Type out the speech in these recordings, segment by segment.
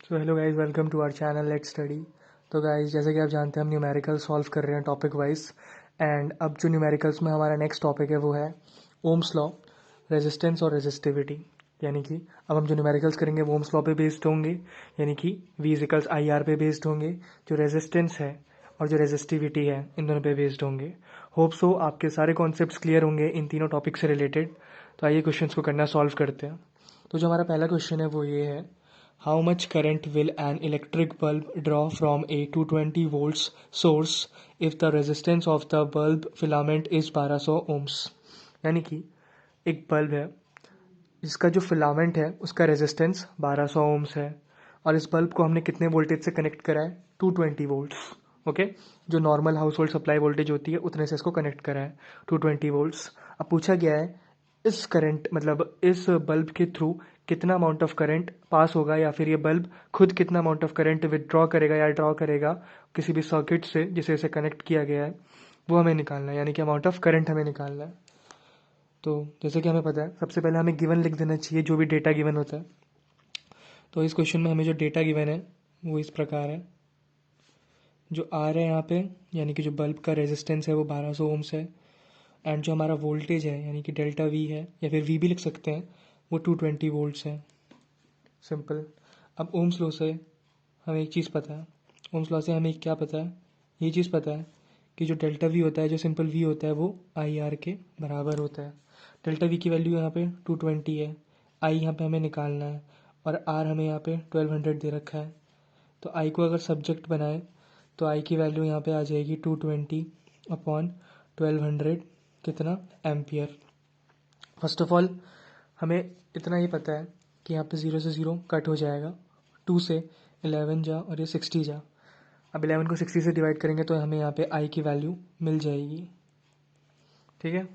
So hello guys, welcome to our channel let's study. तो guys, जैसे कि आप जानते हैं हम न्यूमेरिकल सॉल्व कर रहे हैं टॉपिक वाइज। एंड अब जो न्यूमेरिकल्स में हमारा नेक्स्ट टॉपिक है वो है ओम्स लॉ, रेजिस्टेंस और रेजिस्टिविटी। यानी कि अब हम जो न्यूमेरिकल्स करेंगे वो ओम्स लॉ पे बेस्ड होंगे, यानी कि V इक्वल्स आई आर पे बेस्ड होंगे। जो रेजिस्टेंस है और जो रेजिस्टिविटी है इन दोनों पे बेस्ड होंगे। होप सो आपके सारे कॉन्सेप्ट्स क्लियर होंगे इन तीनों टॉपिक से रिलेटेड। तो आइए क्वेश्चंस को करना सॉल्व करते हैं। तो जो हमारा पहला क्वेश्चन है वो ये है, how much current will an electric bulb draw from a 220 volts source if the resistance of the bulb filament is 1200 ohms। यानी कि एक बल्ब है जिसका जो फिलामेंट है उसका रेजिस्टेंस 1200 ohms है, और इस बल्ब को हमने कितने वोल्टेज से कनेक्ट करा है? 220 वोल्ट्स। ओके, जो normal house hold supply voltage होती है उतने से इसको कनेक्ट करा है, 220 वोल्ट्स। अब पूछा गया है इस करंट मतलब इस बल्ब के थ्रू कितना अमाउंट ऑफ करंट पास होगा, या फिर ये बल्ब खुद कितना अमाउंट ऑफ करंट विदड्रॉ करेगा या ड्रॉ करेगा किसी भी सर्किट से जिसे इसे कनेक्ट किया गया है, वो हमें निकालना है। यानी कि अमाउंट ऑफ करंट हमें निकालना है। तो जैसे कि हमें पता है सबसे पहले हमें गिवन लिख देना चाहिए जो भी डेटा गिवन होता है। तो इस क्वेश्चन में हमें जो डेटा गिवन है वो इस प्रकार है। जो आर है यहाँ पे, यानी कि जो बल्ब का रेजिस्टेंस है वो 1200 ओम्स है। एंड जो हमारा वोल्टेज है यानी कि डेल्टा वी है, या फिर वी भी लिख सकते हैं, वो 220 वोल्ट्स है। सिंपल। अब ओम्स लॉ से हमें एक चीज़ पता है, ओम्स लॉ से हमें क्या पता है, ये चीज़ पता है कि जो डेल्टा वी होता है, जो सिंपल वी होता है, वो आई आर के बराबर होता है। डेल्टा वी की वैल्यू यहाँ पे 220 है, आई यहाँ पे हमें निकालना है, और आर हमें यहाँ पे 1200 दे रखा है। तो आई को अगर सब्जेक्ट बनाए तो आई की वैल्यू यहाँ पे आ जाएगी 220 अपॉन 1200, कितना? एम्पियर। फर्स्ट ऑफ ऑल हमें इतना ही पता है कि यहाँ पे 0 से 0 कट हो जाएगा, 2 से 11 जा और ये 60 जा। अब 11 को 60 से डिवाइड करेंगे तो हमें यहाँ पे आई की वैल्यू मिल जाएगी। ठीक है।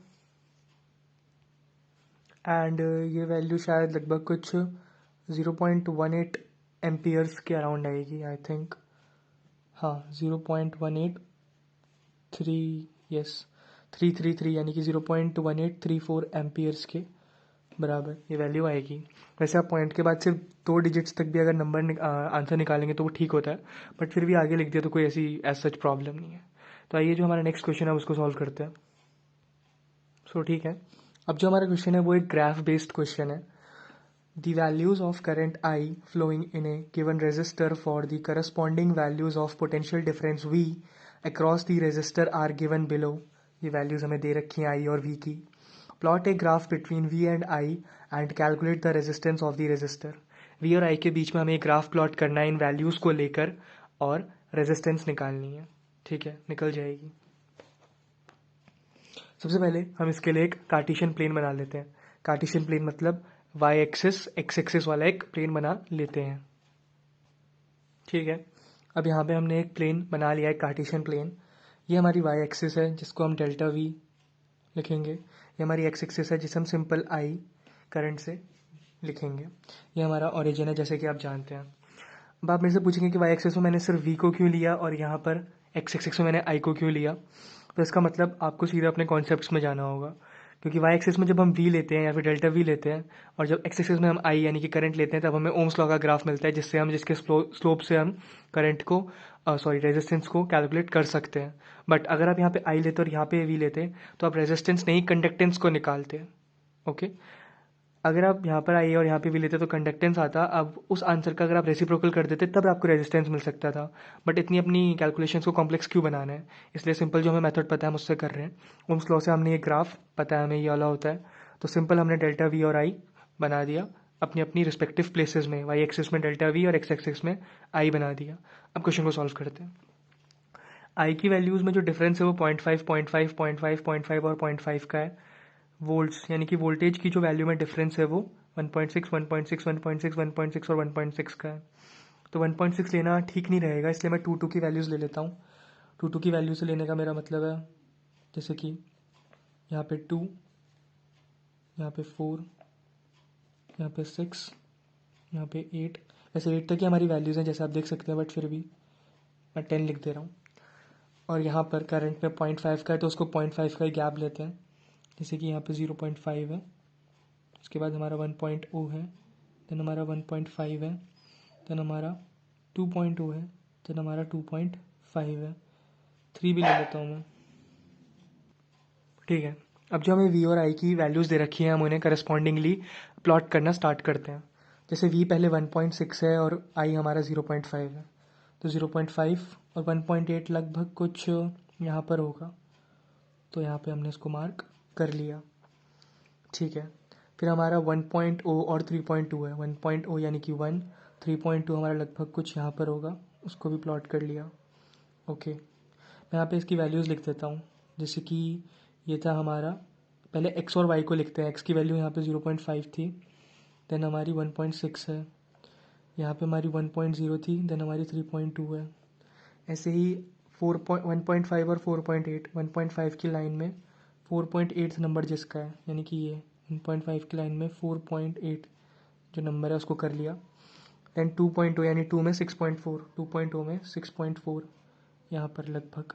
एंड ये वैल्यू शायद लगभग कुछ 0.18 एम्पियर्स के अराउंड आएगी, आई थिंक। हाँ, 0.183, यस, 333, यानी कि 0.1834 एम्पियर्स के बराबर ये वैल्यू आएगी। वैसे आप पॉइंट के बाद सिर्फ 2 डिजिट्स तक भी अगर नंबर आंसर निकालेंगे तो वो ठीक होता है, बट फिर भी आगे लिख दिया तो कोई ऐसी एज सच प्रॉब्लम नहीं है। तो आइए जो हमारा नेक्स्ट क्वेश्चन है उसको सॉल्व करते हैं। सो ठीक है, अब जो हमारा क्वेश्चन है वो एक ग्राफ बेस्ड क्वेश्चन है। The values of current I flowing in a given resistor for the corresponding values of potential difference V across the resistor are given below। ये values हमें दे रखी हैं I और V की। Plot a graph between V and I and calculate the resistance of the resistor। V और I के बीच में हमें एक ग्राफ प्लॉट करना है इन वैल्यूज़ को लेकर, और रेजिस्टेंस निकालनी है। ठीक है, निकल जाएगी। सबसे पहले हम इसके लिए एक कार्टेशियन प्लेन बना लेते हैं। कार्टेशियन प्लेन मतलब y एक्सिस x एक्सिस वाला एक प्लेन बना लेते हैं। ठीक है, अब यहाँ पे हमने एक प्लेन बना लिया है, कार्टेशियन प्लेन। ये हमारी y एक्सिस है जिसको हम डेल्टा v लिखेंगे। ये हमारी x एक्सिस है जिसे हम सिंपल I करंट से लिखेंगे। ये हमारा ओरिजिन है जैसे कि आप जानते हैं। अब आप मेरे से पूछेंगे कि y एक्सिस में मैंने सिर्फ v को क्यों लिया और यहाँ पर x एक्सिस में मैंने I को क्यों लिया। तो इसका मतलब आपको सीधे अपने कॉन्सेप्ट्स में जाना होगा, क्योंकि y एक्सिस में जब हम v लेते हैं या फिर डेल्टा v लेते हैं, और जब x एक्सिस में हम I यानी कि करंट लेते हैं, तब हमें ओम्स लॉ का ग्राफ मिलता है जिससे हम जिसके स्लोप से हम करंट को रेजिस्टेंस को कैलकुलेट कर सकते हैं। बट अगर आप यहाँ पे I लेते और यहाँ पे v लेते तो आप रेजिस्टेंस नहीं कंडक्टेंस को निकालते। ओके, अगर आप यहाँ पर आइए और यहाँ पे भी लेते तो कंडक्टेंस आता। अब उस आंसर का अगर आप रेसिप्रोकल कर देते तब आपको रेजिस्टेंस मिल सकता था। बट इतनी अपनी कैलकुलेशंस को कॉम्प्लेक्स क्यों बनाना है, इसलिए सिंपल जो हमें मेथड पता है हम उससे कर रहे हैं। ओम्स लॉ से हमने ये ग्राफ पता है हमें ये वाला होता है, तो सिंपल हमने डेल्टा वी और आई बना दिया अपनी अपनी रिस्पेक्टिव प्लेसेस में। वाई एक्सिस में डेल्टा वी और एक्स एक्सिस में आई बना दिया। अब क्वेश्चन को सॉल्व करते हैं। आई की वैल्यूज़ में जो डिफरेंस है वो 0.5, 0.5, 0.5, 0.5 और 0.5 का है। वोल्ट्स यानी कि वोल्टेज की जो वैल्यू में डिफरेंस है वो 1.6, 1.6, 1.6, 1.6 और 1.6 का है। तो 1.6 लेना ठीक नहीं रहेगा, इसलिए मैं 2 की वैल्यूज़ ले लेता हूँ। 2 की वैल्यू से लेने का मेरा मतलब है जैसे कि यहाँ पे 2, यहाँ पे 4, यहाँ पे 6, यहाँ पे 8। ऐसे 8 तक ही हमारी वैल्यूज़ हैं जैसे आप देख सकते हैं, बट फिर भी मैं 10 लिख दे रहा हूँ। और यहाँ पर करंट में 0.5 का है तो उसको 0.5 का ही गैप लेते हैं, जैसे कि यहाँ पे 0.5 है, उसके बाद हमारा 1.0 है, देन हमारा 1.5 है, देन हमारा 2.0 है, देन हमारा 2.5 है, 3 भी ले लेता हूँ मैं। ठीक है, अब जो हमें वी और आई की वैल्यूज़ दे रखी हैं हम उन्हें करस्पॉन्डिंगली प्लॉट करना स्टार्ट करते हैं। जैसे वी पहले 1.6 है और आई हमारा 0.5 है, तो 0.5 और 1.8 लगभग कुछ यहाँ पर होगा, तो यहाँ पे हमने इसको मार्क कर लिया। ठीक है, फिर हमारा 1.0 और 3.2 है, 1.0 यानी कि 1, 3.2 हमारा लगभग कुछ यहाँ पर होगा, उसको भी प्लॉट कर लिया। ओके, मैं यहाँ पे इसकी वैल्यूज़ लिख देता हूँ। जैसे कि ये था हमारा, पहले x और y को लिखते हैं। x की वैल्यू यहाँ पे 0.5 थी, देन हमारी 1.6 है, यहाँ पे हमारी 1.0 थी, देन हमारी 3.2 है। ऐसे ही 1.5 और 4.8, 1.5 की लाइन में 4.8 नंबर जिसका है, यानी कि ये 1.5 की लाइन में 4.8 जो नंबर है उसको कर लिया। देन 2.0 यानी 2 में 6.4, 2.0 में 6.4 यहाँ पर लगभग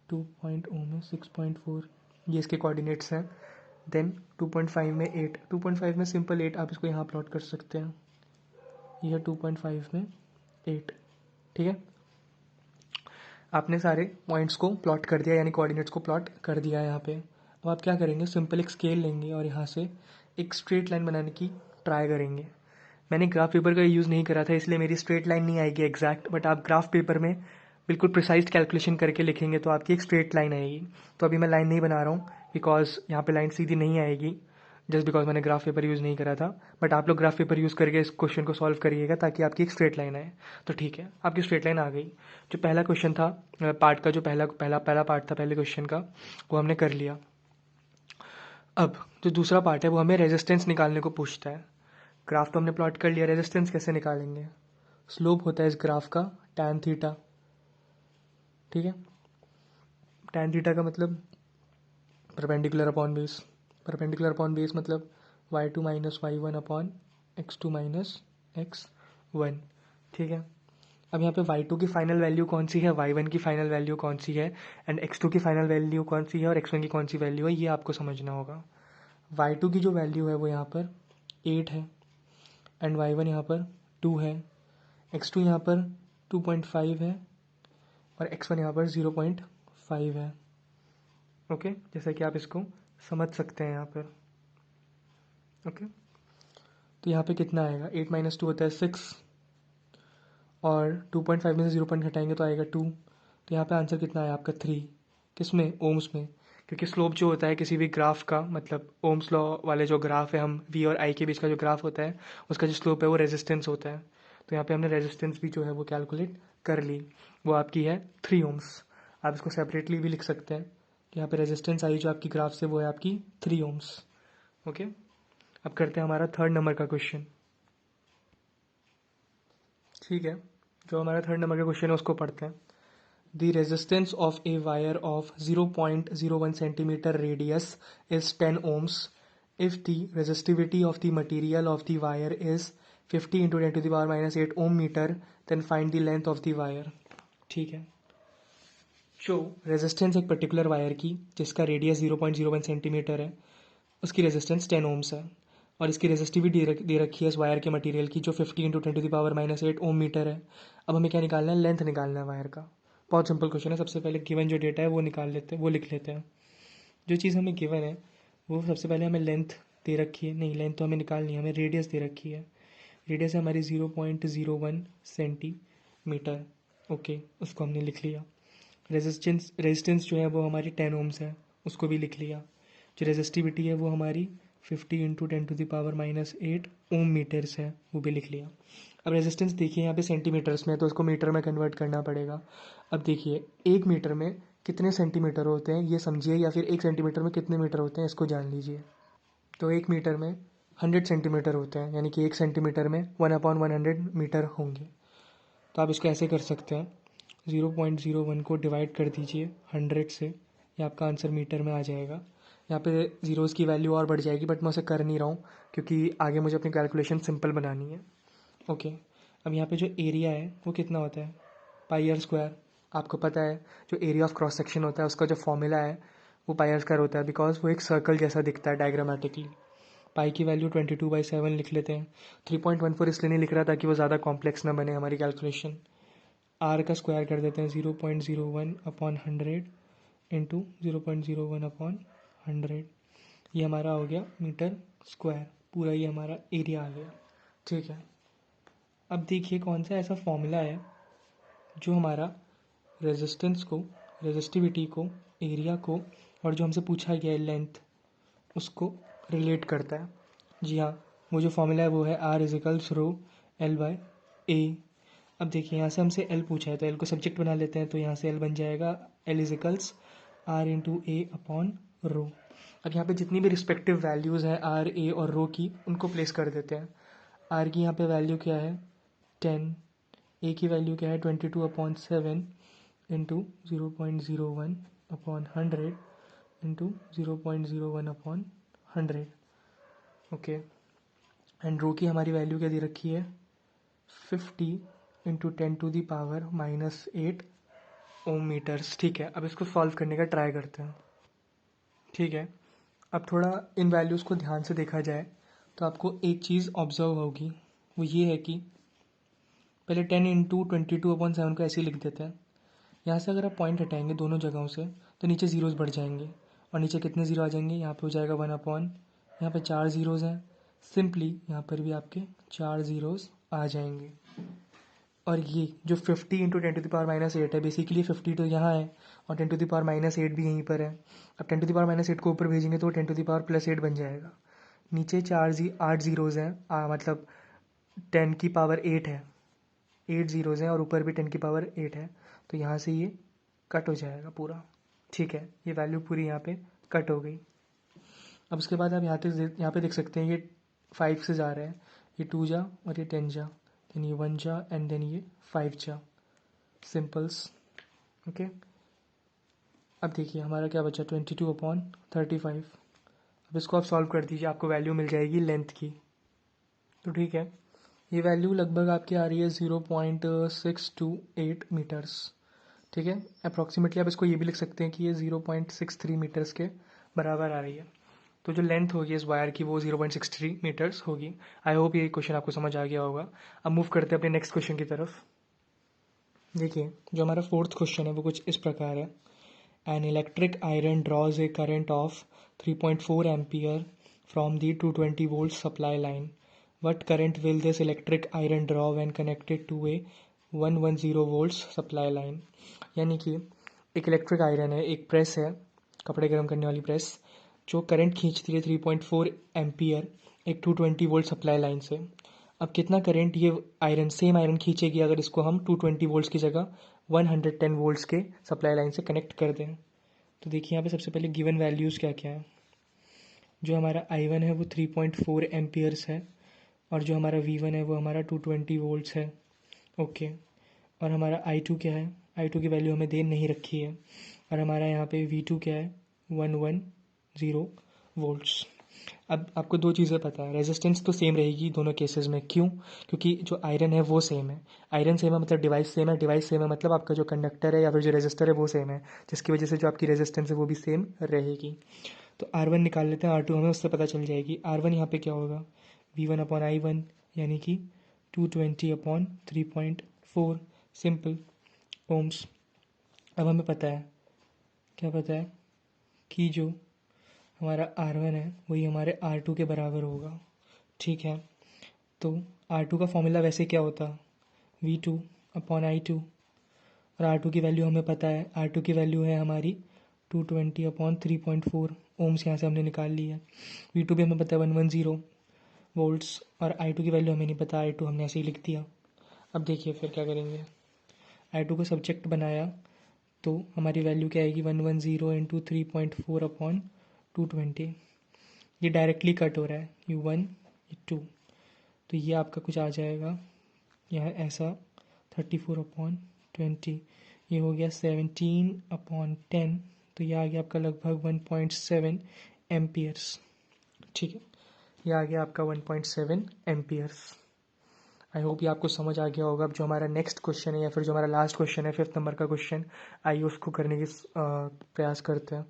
2.0 में 6.4 ये इसके कोऑर्डिनेट्स हैं। देन 2.5 में 8, 2.5 में सिंपल 8, आप इसको यहाँ प्लॉट कर सकते हैं। यह 2.5 में 8। ठीक है, आपने सारे पॉइंट्स को प्लॉट कर दिया, यानी कोऑर्डिनेट्स को प्लॉट कर दिया है यहाँ पे। अब आप क्या करेंगे, सिंपल एक स्केल लेंगे और यहाँ से एक स्ट्रेट लाइन बनाने की ट्राई करेंगे। मैंने ग्राफ पेपर का यूज़ नहीं करा था, इसलिए मेरी स्ट्रेट लाइन नहीं आएगी एग्जैक्ट, बट आप ग्राफ पेपर में बिल्कुल प्रिसाइज कैलकुलेशन करके लिखेंगे तो आपकी एक स्ट्रेट लाइन आएगी। तो अभी मैं लाइन नहीं बना रहा हूँ बिकॉज यहाँ पे लाइन सीधी नहीं आएगी, जस्ट बिकॉज मैंने ग्राफ पेपर यूज़ नहीं करा था। बट आप लोग ग्राफ पेपर यूज़ करके इस क्वेश्चन को सॉल्व करिएगा ताकि आपकी एक स्ट्रेट लाइन आए। तो ठीक है, आपकी स्ट्रेट लाइन आ गई। जो पहला क्वेश्चन था पार्ट का, जो पहला पार्ट था पहले क्वेश्चन का, वो हमने कर लिया। अब जो दूसरा पार्ट है वो हमें रेजिस्टेंस निकालने को पूछता है। ग्राफ तो हमने प्लॉट कर लिया, रेजिस्टेंस कैसे निकालेंगे। स्लोप होता है इस ग्राफ का tan थीटा। ठीक है, tan थीटा का मतलब perpendicular upon base, perpendicular upon base मतलब y2 minus y1 upon x2 minus x1। ठीक है, अब यहाँ पे y2 की फाइनल वैल्यू कौन सी है, y1 की फाइनल वैल्यू कौन सी है, एंड x2 की फाइनल वैल्यू कौन सी है और x1 की कौन सी वैल्यू है, ये आपको समझना होगा। y2 की जो वैल्यू है वो यहाँ पर 8 है, एंड y1 यहाँ पर 2 है, x2 यहाँ पर 2.5 है और x1 यहाँ पर 0.5 है। ओके, जैसा कि आप इसको समझ सकते हैं यहाँ पर। ओके, तो यहाँ पे कितना आएगा, 8 माइनस 2 होता है 6, और 2.5 में से 0 पॉइंट घटाएंगे तो आएगा 2। तो यहाँ पे आंसर कितना आया आपका 3। किस में, ओम्स में, क्योंकि स्लोप जो होता है किसी भी ग्राफ का, मतलब ओम्स लॉ वाले जो ग्राफ है, हम वी और आई के बीच का जो ग्राफ होता है उसका जो स्लोप है वो रेजिस्टेंस होता है। तो यहाँ पे हमने रेजिस्टेंस भी जो है वो कैलकुलेट कर ली, वो आपकी है 3 ओम्स। आप इसको सेपरेटली भी लिख सकते हैं कि यहाँ पे रेजिस्टेंस आई जो आपकी ग्राफ से वो है आपकी 3 ओम्स। ओके, अब करते हैं हमारा थर्ड नंबर का क्वेश्चन। ठीक है, जो हमारा थर्ड नंबर का क्वेश्चन है उसको पढ़ते हैं। The resistance of a wire of 0.01 centimeter radius is 10 ohms if the resistivity of the material of the wire is 50 into 10 to the power minus 8 ohm meter, then find the length of the wire। ठीक है, जो resistance एक particular wire की जिसका radius 0.01 centimetre है उसकी resistance 10 ohms है, और इसकी रेजिस्टिविटी दे रखी है इस वायर के मटेरियल की जो 50 into 10 to the power minus 8 ohm meter है। अब हमें क्या निकालना है, लेंथ निकालना है वायर का। बहुत सिंपल क्वेश्चन है, सबसे पहले गिवन जो डेटा है वो निकाल लेते हैं, वो लिख लेते हैं। जो चीज़ हमें गिवन है वो सबसे पहले हमें लेंथ दे रखी है, नहीं लेंथ तो हमें निकालनी है, हमें रेडियस दे रखी है। रेडियस है हमारी 0.01 सेंटीमीटर। ओके, उसको हमने लिख लिया। रेजिस्टेंस जो है वो हमारी 10 ओम्स है, उसको भी लिख लिया। जो रेजिस्टिविटी है वो हमारी 50 into 10 to the power minus 8 ohm meters है, वो भी लिख लिया। अब रेजिस्टेंस देखिए यहाँ पे सेंटीमीटर्स में है तो उसको मीटर में कन्वर्ट करना पड़ेगा। अब देखिए 1 मीटर में कितने सेंटीमीटर होते हैं ये समझिए, या फिर 1 सेंटीमीटर में कितने मीटर होते हैं इसको जान लीजिए। तो 1 मीटर में 100 सेंटीमीटर होते हैं, यानी कि 1 सेंटीमीटर में 1/100 मीटर होंगे। तो आप इसको ऐसे कर सकते हैं, 0.01 को डिवाइड कर दीजिए 100 से, ये आपका आंसर मीटर में आ जाएगा। यहाँ पे ज़ीरोज़ की वैल्यू और बढ़ जाएगी बट मैं उसे कर नहीं रहा हूँ क्योंकि आगे मुझे अपनी कैलकुलेशन सिंपल बनानी है। ओके, अब यहाँ पे जो एरिया है वो कितना होता है, पाई आर स्क्वायर। आपको पता है जो एरिया ऑफ क्रॉस सेक्शन होता है उसका जो फॉर्मूला है वो पाई आर स्क्वायर होता है, बिकॉज वो एक सर्कल जैसा दिखता है डायग्रामेटिकली। पाई की वैल्यू 22/7 लिख लेते हैं। 3.14 इसलिए नहीं लिख रहा ताकि वो ज़्यादा कॉम्प्लेक्स ना बने हमारी कैलकुलेशन। आर का स्क्वायर कर देते हैं 0.01/100 इंटू 0.01/100। ये हमारा हो गया मीटर स्क्वायर, पूरा ये हमारा एरिया आ गया। ठीक है, अब देखिए कौन सा ऐसा फॉर्मूला है जो हमारा रेजिस्टेंस को, रेजिस्टिविटी को, एरिया को और जो हमसे पूछा गया है लेंथ, उसको रिलेट करता है। जी हाँ, वो जो फॉर्मूला है वो है R equals rho L by A. अब देखिए यहाँ से हमसे एल पूछा है तो एल को सब्जेक्ट बना लेते हैं, तो यहाँ से एल बन जाएगा L is equals R into A upon rho. अब यहाँ पे जितनी भी रिस्पेक्टिव वैल्यूज़ हैं आर, ए और रो की, उनको प्लेस कर देते हैं। आर की यहाँ पे वैल्यू क्या है 10, ए की वैल्यू क्या है 22/7 इंटू 0.01/100 इंटू 0.01/100। ओके, एंड रो की हमारी वैल्यू क्या दे रखी है 50 इंटू 10⁻⁻8 ओम मीटर्स। ठीक है, अब इसको सॉल्व करने का ट्राई करते हैं। ठीक है, अब थोड़ा इन वैल्यूज़ को ध्यान से देखा जाए तो आपको एक चीज़ ऑब्जर्व होगी, वो ये है कि पहले 10 इंटू 22/7 को ऐसे ही लिख देते हैं। यहाँ से अगर आप पॉइंट हटाएंगे दोनों जगहों से तो नीचे ज़ीरोज़ बढ़ जाएंगे, और नीचे कितने ज़ीरो आ जाएंगे, यहाँ पे हो जाएगा 1/, यहाँ पे 4 ज़ीरोज़ हैं, सिंपली यहाँ पर भी आपके 4 ज़ीरोज़ आ जाएंगे। और ये जो 50 इंटू 10⁻⁻8 है, बेसिकली 50 तो यहाँ है और 10⁻⁻8 भी यहीं पर है। अब 10⁻�8 को ऊपर भेजेंगे तो 10⁻+8 बन जाएगा। नीचे 8 ज़ीरोज़ हैं, मतलब 10⁸ है, 8 ज़ीरोज़ हैं और ऊपर भी 10⁸ है, तो यहाँ से ये कट हो जाएगा पूरा। ठीक है, ये वैल्यू पूरी यहाँ पे कट हो गई। अब उसके बाद आप यहाँ पे देख सकते हैं ये 5 से जा रहे हैं, ये 2 जा और ये 10 जा, देन ये 1 जा एंड देन ये 5 जा, सिंपल्स। ओके, अब देखिए हमारा क्या बचा 22/35। अब इसको आप सॉल्व कर दीजिए, आपको वैल्यू मिल जाएगी लेंथ की। तो ठीक है, ये वैल्यू लगभग आपकी आ रही है 0.628 मीटर्स। ठीक है, अप्रॉक्सीमेटली आप इसको ये भी लिख सकते हैं कि ये 0.63 मीटर्स के बराबर आ रही है। तो जो लेंथ होगी इस वायर की वो 0.63 मीटर्स होगी। आई होप ये क्वेश्चन आपको समझ आ गया होगा। अब मूव करते हैं अपने नेक्स्ट क्वेश्चन की तरफ। देखिए जो हमारा फोर्थ क्वेश्चन है वो कुछ इस प्रकार है। An electric iron draws a current of 3.4 ampere from the 220 volt supply line. What current will this electric iron draw when connected to a 110 volts supply line. यानी कि एक इलेक्ट्रिक आयरन है, एक प्रेस है, कपड़े गर्म करने वाली प्रेस, जो करंट खींचती है 3.4 एम्पियर एक 220 वोल्ट सप्लाई लाइन से। अब कितना करंट ये आयरन, सेम आयरन खींचेगी अगर इसको हम 220 वोल्ट्स की जगह 110 वोल्ट्स के सप्लाई लाइन से कनेक्ट कर दें। तो देखिए यहाँ पे सबसे पहले गिवन वैल्यूज़ क्या क्या है। जो हमारा I1 है वो 3.4 एम्पियर्स है, और जो हमारा V1 है वो हमारा 220 वोल्ट्स है। ओके, और हमारा I2 क्या है, I2 की वैल्यू हमें दे नहीं रखी है, और हमारा यहाँ पे V2 क्या है 110 वोल्ट्स। अब आपको दो चीज़ें पता है, रेजिस्टेंस तो सेम रहेगी दोनों केसेस में। क्यों? क्योंकि जो आयरन है वो सेम है। आयरन सेम है मतलब डिवाइस सेम है, डिवाइस सेम है मतलब आपका जो कंडक्टर है या फिर जो रेजिस्टर है वो सेम है, जिसकी वजह से जो आपकी रेजिस्टेंस है वो भी सेम रहेगी। तो R1 निकाल लेते हैं, R2 हमें उससे पता चल जाएगी। R1 यहाँ पे क्या होगा V1/I1 यानी कि 220/3.4, सिंपल ओम्स। अब हमें पता है, क्या पता है कि जो हमारा R1 है वही हमारे R2 के बराबर होगा। ठीक है, तो R2 का फॉर्मूला वैसे क्या होता V2/I2, और R2 की वैल्यू हमें पता है, R2 की वैल्यू है हमारी 220/3.4 ओम्स, यहाँ से हमने निकाल ली है। V2 भी हमें पता है 110 वोल्ट्स, और I2 की वैल्यू हमें नहीं पता, I2 हमने ऐसे ही लिख दिया। अब देखिए फिर क्या करेंगे, I2 को सब्जेक्ट बनाया तो हमारी वैल्यू क्या आएगी 110 इंटू 3.4/220। ये डायरेक्टली कट हो रहा है, U1 U2, तो ये आपका कुछ आ जाएगा यहाँ ऐसा 34/20, ये हो गया 17/10, तो ये आ गया आपका लगभग 1.7 एम्पियर्स। ठीक है, ये आ गया आपका 1.7 एम्पियर्स। आई होप ये आपको समझ आ गया होगा। अब जो हमारा नेक्स्ट क्वेश्चन है या फिर जो हमारा लास्ट क्वेश्चन है 5th नंबर का क्वेश्चन, आइए उसको करने की प्रयास करते हैं।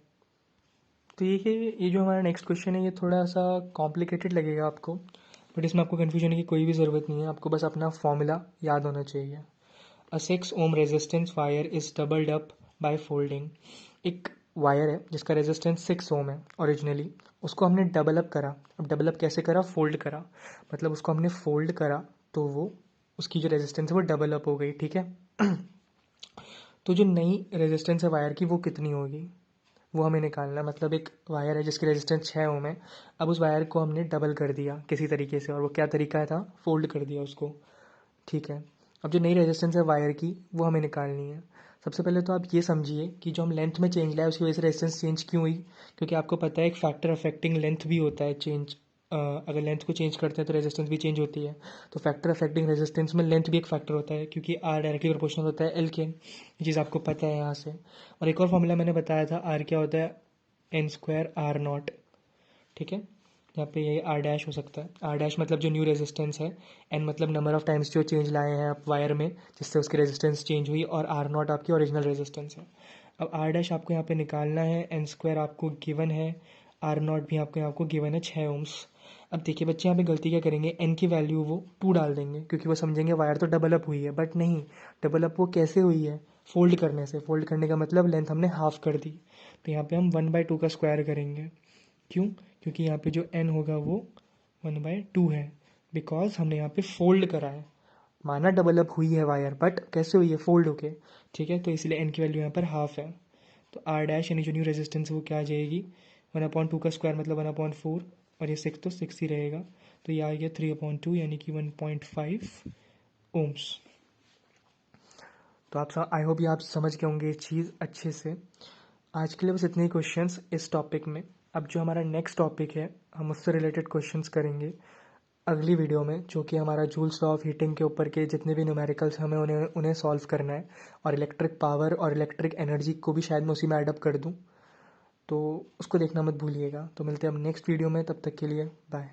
तो ये जो हमारा नेक्स्ट क्वेश्चन है ये थोड़ा सा कॉम्प्लिकेटेड लगेगा आपको, बट इसमें आपको कन्फ्यूजन की कोई भी ज़रूरत नहीं है, आपको बस अपना फॉर्मूला याद होना चाहिए। अ 6 ohm resistance wire is doubled up by folding. एक वायर है जिसका रेजिस्टेंस 6 ओम है ओरिजिनली, उसको हमने डबल अप करा। अब डबल अप कैसे करा? फोल्ड करा, मतलब उसको हमने फोल्ड करा तो वो उसकी जो रेजिस्टेंस है वो डबल अप हो गई, ठीक है। तो जो नई रेजिस्टेंस है वायर की वो कितनी होगी वो हमें निकालना है। मतलब एक वायर है जिसकी रेजिस्टेंस 6 ओम है, अब उस वायर को हमने डबल कर दिया किसी तरीके से, और वो क्या तरीका था? फोल्ड कर दिया उसको, ठीक है। अब जो नई रेजिस्टेंस है वायर की वो हमें निकालनी है। सबसे पहले तो आप ये समझिए कि जो हम लेंथ में चेंज लाए उसकी वजह से रेजिस्टेंस चेंज क्यों हुई, क्योंकि आपको पता है एक फैक्टर अफेक्टिंग लेंथ भी होता है चेंज। अगर लेंथ को चेंज करते हैं तो रेजिस्टेंस भी चेंज होती है। तो फैक्टर अफेक्टिंग रेजिस्टेंस में लेंथ भी एक फैक्टर होता है, क्योंकि आर डायरेक्टली प्रोपोर्शनल होता है एल के। ये चीज़ आपको पता है यहाँ से। और एक और फॉर्मूला मैंने बताया था, आर क्या होता है? एन स्क्वायर आर नॉट, ठीक है। यहाँ पे ये आर डैश हो सकता है। आर डैश मतलब जो न्यू रेजिस्टेंस है, एन मतलब नंबर ऑफ टाइम्स जो चेंज लाए हैं आप वायर में जिससे उसकी रेजिस्टेंस चेंज हुई, और आर नॉट आपकी ओरिजिनल रेजिस्टेंस है। अब आर डैश आपको यहाँ पे निकालना है, एन स्क्वायर आपको गिवन है, आर नॉट भी आपको गिवन है 6 ओम्स। अब देखिए बच्चे यहाँ पे गलती क्या करेंगे, एन की वैल्यू वो 2 डाल देंगे क्योंकि वो समझेंगे वायर तो डबल अप हुई है, बट नहीं, डबल अप वो कैसे हुई है? फोल्ड करने से। फोल्ड करने का मतलब लेंथ हमने हाफ कर दी, तो यहाँ पे हम 1/2 का स्क्वायर करेंगे। क्यों? क्योंकि यहाँ पे जो n होगा वो 1/2 है, बिकॉज हमने यहाँ पे फोल्ड करा है। माना डबल अप हुई है वायर, बट कैसे हुई है? फोल्ड होके, ठीक है। तो इसलिए n की वैल्यू यहाँ पर हाफ है। तो r डैश यानी जो न्यू रेजिस्टेंस है वो क्या आ जाएगी? 1/2 का स्क्वायर मतलब 1/4, और ये 6 तो 6 ही रहेगा, तो ये आ गया 3/2 यानी कि 1.5 ओम्स। तो आप आई होप ये आप समझ गए होंगे ये चीज़ अच्छे से। आज के लिए बस इतने ही क्वेश्चंस इस टॉपिक में। अब जो हमारा नेक्स्ट टॉपिक है हम उससे रिलेटेड क्वेश्चंस करेंगे अगली वीडियो में, जो कि हमारा जूल्स लॉ ऑफ हीटिंग के ऊपर के जितने भी न्यूमेरिकल्स हमें उन्हें उन्हें सॉल्व करना है, और इलेक्ट्रिक पावर और इलेक्ट्रिक एनर्जी को भी शायद मैं उसी में ऐडअप कर दूँ, तो उसको देखना मत भूलिएगा। तो मिलते हैं हम नेक्स्ट वीडियो में, तब तक के लिए बाय।